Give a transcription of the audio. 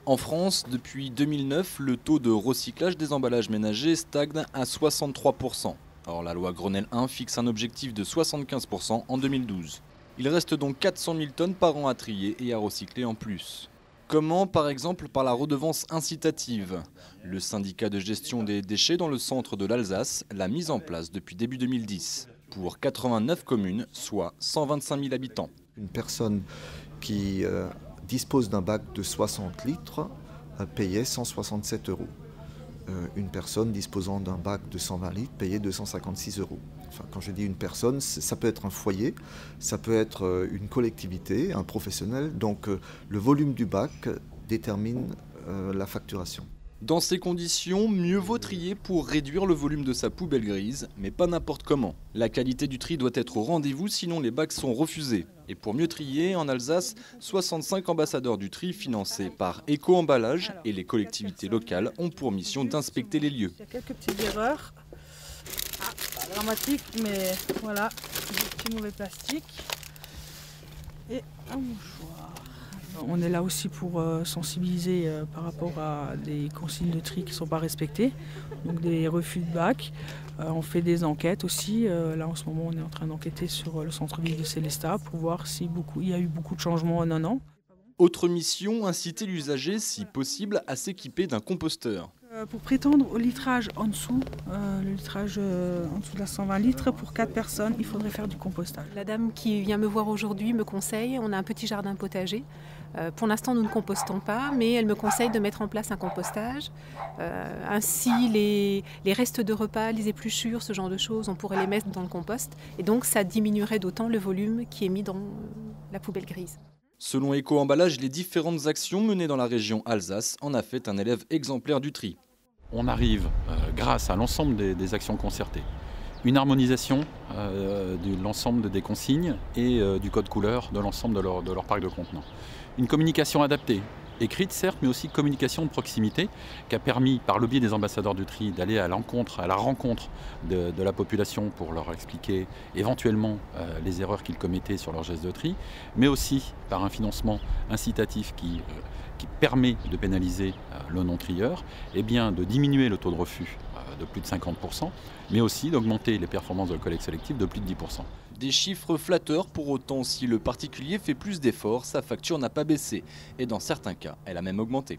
En France, depuis 2009, le taux de recyclage des emballages ménagers stagne à 63%. Or, la loi Grenelle 1 fixe un objectif de 75% en 2012. Il reste donc 400 000 tonnes par an à trier et à recycler en plus. Comment? Par exemple par la redevance incitative. Le syndicat de gestion des déchets dans le centre de l'Alsace l'a mise en place depuis début 2010 pour 89 communes, soit 125 000 habitants. Une personne qui dispose d'un bac de 60 litres payait 167 euros. Une personne disposant d'un bac de 120 litres payait 256 euros. Enfin, quand je dis une personne, ça peut être un foyer, ça peut être une collectivité, un professionnel. Donc le volume du bac détermine la facturation. Dans ces conditions, mieux vaut trier pour réduire le volume de sa poubelle grise, mais pas n'importe comment. La qualité du tri doit être au rendez-vous, sinon les bacs sont refusés. Et pour mieux trier, en Alsace, 65 ambassadeurs du tri financés par Éco-Emballage et les collectivités locales ont pour mission d'inspecter les lieux. Il y a quelques petites erreurs. Pas dramatiques, mais voilà, des petits mauvais plastiques. Et un mouchoir. On est là aussi pour sensibiliser par rapport à des consignes de tri qui ne sont pas respectées, donc des refus de bac. On fait des enquêtes aussi. Là en ce moment on est en train d'enquêter sur le centre-ville de Célestat pour voir si il y a eu beaucoup de changements en un an. Autre mission, inciter l'usager, si possible, à s'équiper d'un composteur. Pour prétendre au litrage en dessous, le litrage en dessous de la 120 litres, pour 4 personnes, il faudrait faire du compostage. La dame qui vient me voir aujourd'hui me conseille, on a un petit jardin potager. Pour l'instant, nous ne compostons pas, mais elle me conseille de mettre en place un compostage. Ainsi, les restes de repas, les épluchures, ce genre de choses, on pourrait les mettre dans le compost. Et donc, ça diminuerait d'autant le volume qui est mis dans la poubelle grise. Selon Éco-Emballage, les différentes actions menées dans la région Alsace en a fait un élève exemplaire du tri. On arrive, grâce à l'ensemble des actions concertées, une harmonisation de l'ensemble des consignes et du code couleur de l'ensemble de leur parc de contenants. Une communication adaptée, écrite certes, mais aussi communication de proximité, qui a permis, par le biais des ambassadeurs du tri, d'aller à la rencontre de la population pour leur expliquer éventuellement les erreurs qu'ils commettaient sur leur geste de tri, mais aussi par un financement incitatif qui permet de pénaliser le non-trieur, et bien de diminuer le taux de refus de plus de 50%, mais aussi d'augmenter les performances de la collecte sélective de plus de 10%. Des chiffres flatteurs, pour autant, si le particulier fait plus d'efforts, sa facture n'a pas baissé. Et dans certains cas, elle a même augmenté.